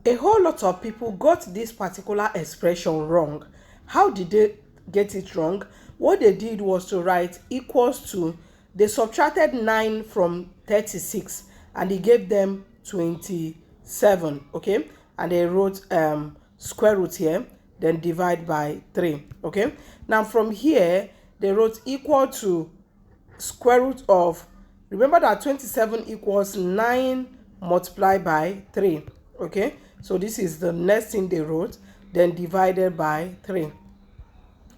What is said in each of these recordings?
A whole lot of people got this particular expression wrong. How did they get it wrong? What they did was to write equals to, they subtracted 9 from 36 and they gave them 27, okay? And they wrote square root here, then divide by 3, okay? Now from here, they wrote equal to square root of, remember that 27 equals 9 multiplied by 3, okay? So this is the next thing they wrote, then divided by 3.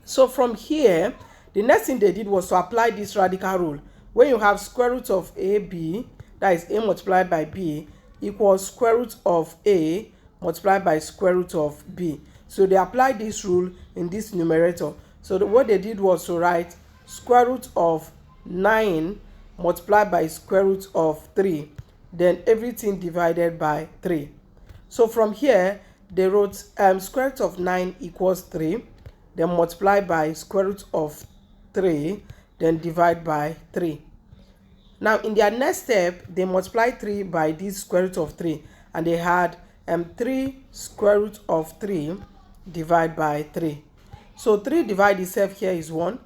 So from here, the next thing they did was to apply this radical rule. When you have square root of AB, that is A multiplied by B, equals square root of A multiplied by square root of B. So they applied this rule in this numerator. So what they did was to write square root of 9 multiplied by square root of 3, then everything divided by 3. So from here, they wrote square root of 9 equals 3, then multiply by square root of 3, then divide by 3. Now in their next step, they multiplied 3 by this square root of 3, and they had 3 square root of 3 divide by 3. So 3 divide itself here is 1.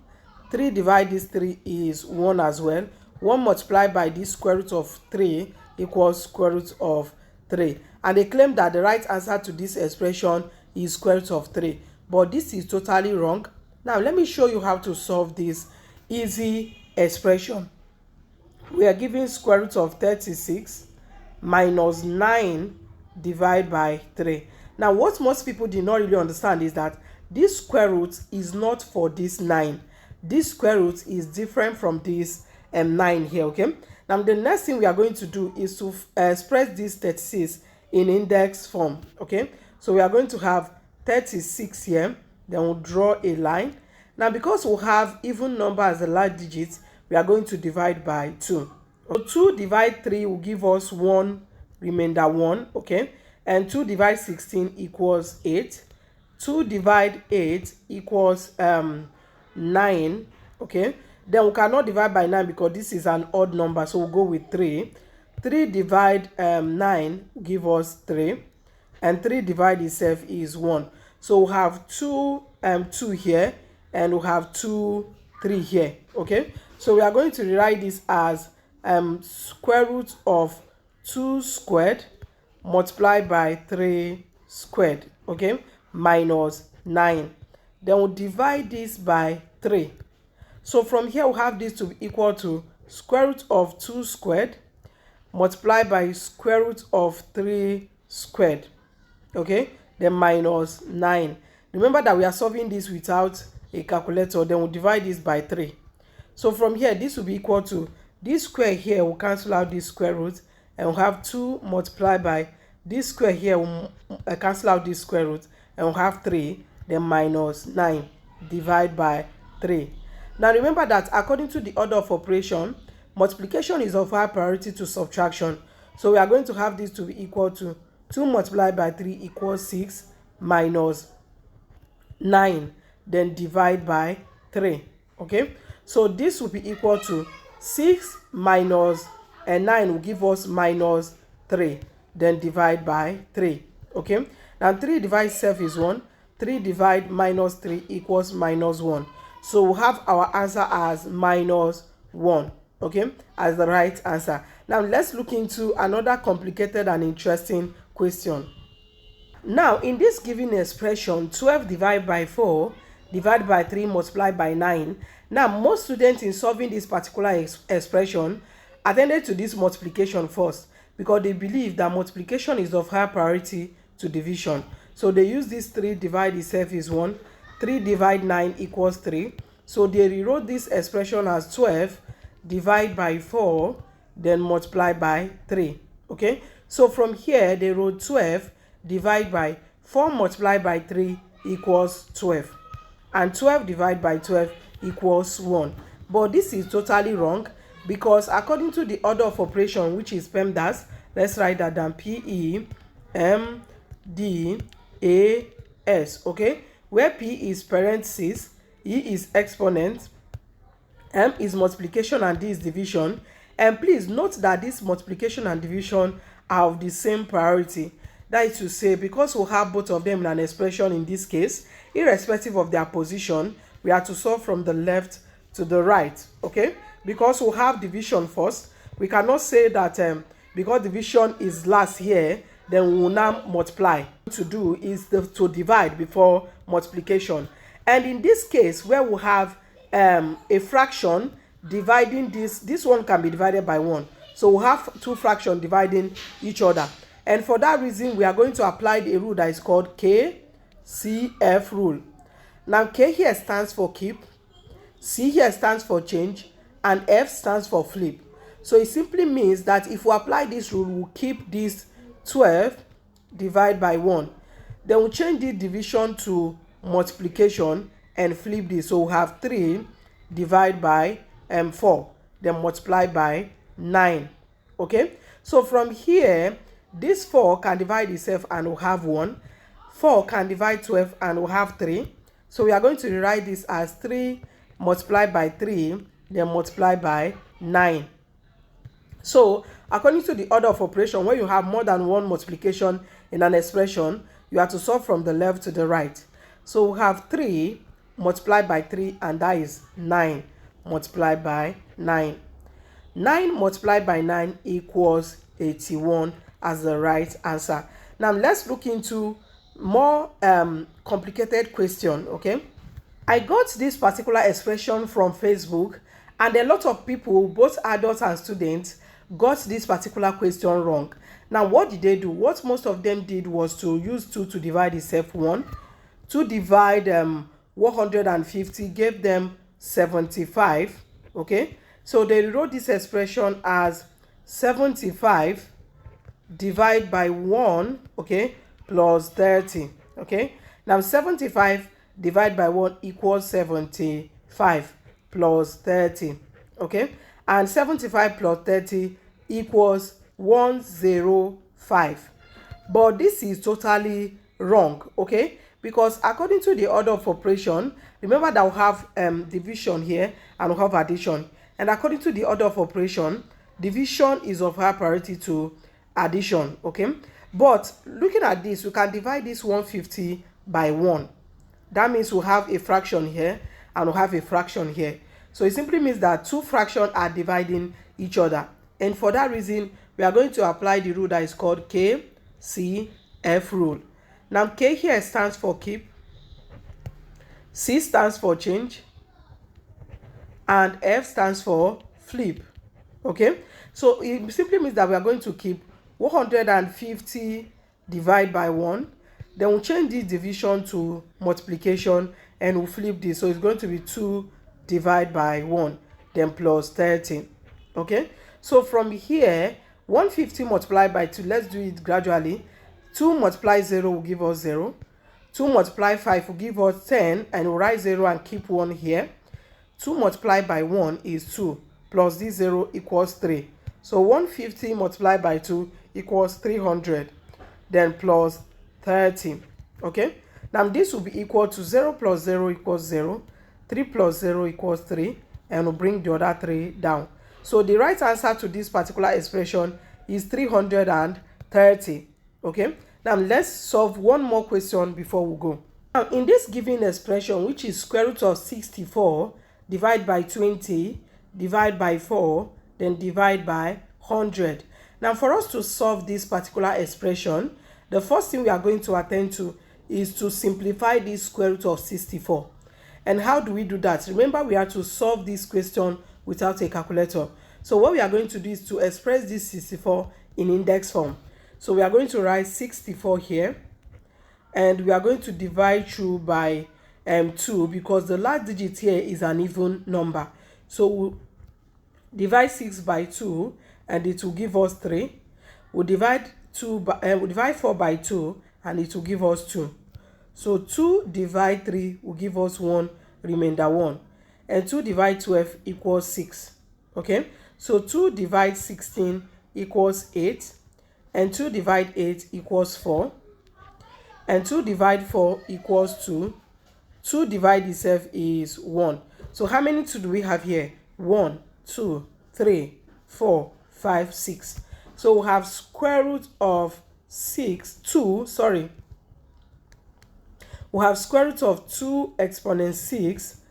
3 divide this 3 is 1 as well. 1 multiplied by this square root of 3 equals square root of 3. And they claim that the right answer to this expression is square root of 3. But this is totally wrong. Now let me show you how to solve this easy expression. We are given square root of 36 minus 9 divided by 3. Now what most people did not really understand is that this square root is not for this 9. This square root is different from this 9 here, okay? Now the next thing we are going to do is to express this 36 in index form, okay? So we are going to have 36 here, then we'll draw a line. Now because we'll have even number as the last digit, we are going to divide by 2. So 2 divide 3 will give us 1 remainder 1, okay? And 2 divide 16 equals 8. 2 divide 8 equals 9, okay? Then we cannot divide by 9 because this is an odd number, so we'll go with 3. 3 divide 9 give us 3, and 3 divide itself is 1. So we'll have 2 here, and we'll have 2 3 here, okay? So we are going to rewrite this as square root of 2 squared multiplied by 3 squared, okay, minus 9. Then we'll divide this by 3. So from here we'll have this to be equal to square root of 2 squared multiplied by square root of 3 squared, okay, then minus 9. Remember that we are solving this without a calculator, then we'll divide this by 3. So from here, this will be equal to, this square here will cancel out this square root, and we'll have 2 multiplied by this square here will cancel out this square root, and we'll have 3, then minus 9, divide by 3. Now remember that according to the order of operation, multiplication is of higher priority to subtraction. So we are going to have this to be equal to 2 multiplied by 3 equals 6 minus 9, then divide by 3, okay? So this will be equal to 6 minus 9 will give us minus 3, then divide by 3, okay? Now 3 divide itself is 1. 3 divide minus 3 equals minus 1. So we'll have our answer as minus 1, okay, as the right answer. Now let's look into another complicated and interesting question. Now in this given expression, 12 divided by 4 divided by 3 multiplied by 9. Now most students in solving this particular expression attended to this multiplication first because they believe that multiplication is of higher priority to division. So they use this 3 divide itself is 1. 3 divide 9 equals 3. So they rewrote this expression as 12 divide by 4, then multiply by 3. Okay, so from here they wrote 12 divide by 4 multiplied by 3 equals 12. And 12 divided by 12 equals 1. But this is totally wrong because according to the order of operation, which is PEMDAS, let's write that down, PEMDAS, okay, where P is parentheses, E is exponent, M is multiplication, and D is division. And please note that this multiplication and division are of the same priority. That is to say, because we have both of them in an expression in this case, irrespective of their position, we have to solve from the left to the right, okay? Because we have division first, we cannot say that because division is last here, then we will now multiply. What to do is to divide before multiplication. And in this case, where we have a fraction dividing this one can be divided by 1. So we have two fractions dividing each other. And for that reason, we are going to apply the rule that is called KCF rule. Now, K here stands for keep, C here stands for change, and F stands for flip. So it simply means that if we apply this rule, we'll keep this 12 divided by 1. Then we'll change the division to multiplication and flip this. So we have 3 divided by 4, then multiply by 9. Okay? So from here, this 4 can divide itself and we'll have 1. 4 can divide 12 and we'll have 3. So we are going to rewrite this as 3 multiplied by 3, then multiply by 9. So according to the order of operation, when you have more than one multiplication in an expression, you have to solve from the left to the right. So we have 3 multiplied by 3, and that is 9 multiplied by 9. 9 multiplied by 9 equals 81 as the right answer. Now let's look into more complicated question, okay? I got this particular expression from Facebook, and a lot of people, both adults and students, got this particular question wrong. Now what did they do? What most of them did was to use 2 to divide itself 1. 2 divide 150 gave them 75, okay? So they wrote this expression as 75 divided by 1, okay, plus 30, okay? Now 75 divided by 1 equals 75 plus 30, okay? And 75 plus 30 equals 105. But this is totally wrong, okay? Because according to the order of operation, remember that we have division here and we have addition. And according to the order of operation, division is of higher priority to addition, okay? But looking at this, we can divide this 150 by 1. That means we have a fraction here and we have a fraction here. So it simply means that two fractions are dividing each other. And for that reason, we are going to apply the rule that is called KCF rule. Now, K here stands for keep, C stands for change, and F stands for flip. Okay? So it simply means that we are going to keep 150 divided by 1. Then we'll change this division to multiplication and we'll flip this. So it's going to be 2 divided by 1, then plus 30. Okay? So from here, 150 multiplied by 2, let's do it gradually. 2 multiply 0 will give us 0. 2 multiply 5 will give us 10, and we'll write 0 and keep 1 here. 2 multiplied by 1 is 2, plus this 0 equals 3. So 150 multiplied by 2 equals 300, then plus 30. Okay? Now this will be equal to 0 plus 0 equals 0, 3 plus 0 equals 3, and we'll bring the other 3 down. So the right answer to this particular expression is 330. Okay, now let's solve one more question before we go. Now in this given expression, which is square root of 64 divided by 20 divide by 4 then divide by 100. Now for us to solve this particular expression, the first thing we are going to attend to is to simplify this square root of 64. And how do we do that? Remember, we have to solve this question without a calculator. So what we are going to do is to express this 64 in index form. So we are going to write 64 here, and we are going to divide through by 2 because the last digit here is an even number. So we'll divide 6 by 2 and it will give us 3. We'll divide 4 by 2 and it will give us 2. So 2 divide 3 will give us 1, remainder 1. And 2 divide 12 equals 6. Okay? So 2 divide 16 equals 8. And 2 divide 8 equals 4. And 2 divide 4 equals 2. 2 divide itself is 1. So how many 2 do we have here? 1, 2, 3, 4, 5, 6. So we have square root of 2, sorry, we have square root of 2 exponent 6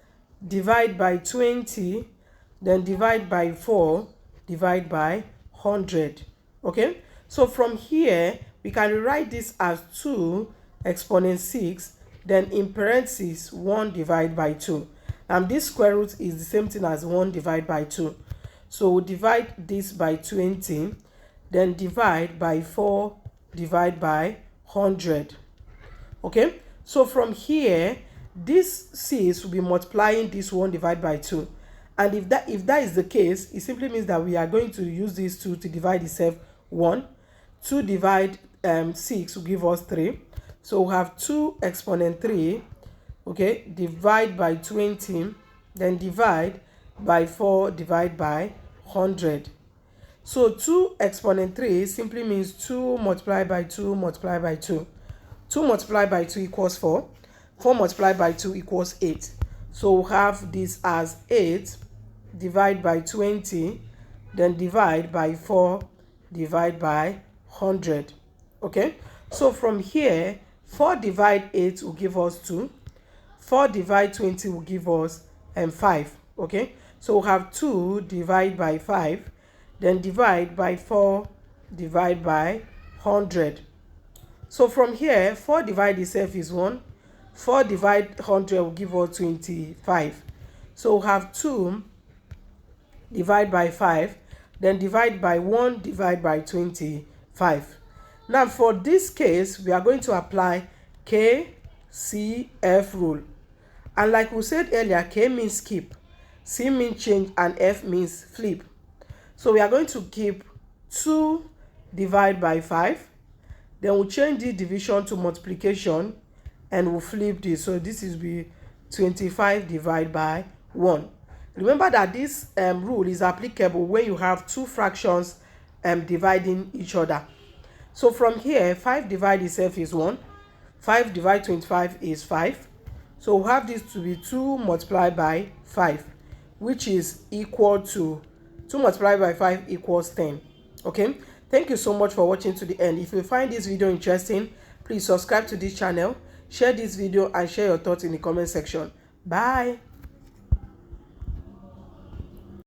divide by 20, then divide by 4, divide by 100. Okay, so from here we can rewrite this as 2 exponent 6, then in parentheses 1 divided by 2. And this square root is the same thing as 1 divided by 2. So we'll divide this by 20, then divide by 4, divide by 100. Okay, so from here, this 6 will be multiplying this 1 divided by 2. And if that is the case, it simply means that we are going to use these 2 to divide itself 1. 2 divide 6 will give us 3. So we have 2 exponent 3, okay, divide by 20, then divide by 4, divide by 100. So 2 exponent 3 simply means 2 multiplied by 2 multiplied by 2. 2 multiplied by 2 equals 4. 4 multiplied by 2 equals 8. So we'll have this as 8 divide by 20, then divide by 4, divide by 100. Okay, so from here, 4 divide 8 will give us 2. 4 divide 20 will give us 5. Okay, so we'll have 2 divide by 5, then divide by 4, divide by 100. So from here, 4 divide itself is 1. 4 divide 100 will give us 25. So we'll have 2 divide by 5, then divide by 1, divide by 25. Now for this case, we are going to apply KCF rule. And like we said earlier, K means skip, C means change, and F means flip. So we are going to keep 2 divide by 5. Then we'll change the division to multiplication and we'll flip this. So this is be 25 divided by 1. Remember that this rule is applicable when you have two fractions dividing each other. So from here, 5 divided itself is 1. 5 divided 25 is 5. So we'll have this to be 2 multiplied by 5, which is equal to 2 multiplied by 5 equals 10. Okay, thank you so much for watching to the end. If you find this video interesting, please subscribe to this channel, share this video, and share your thoughts in the comment section. Bye.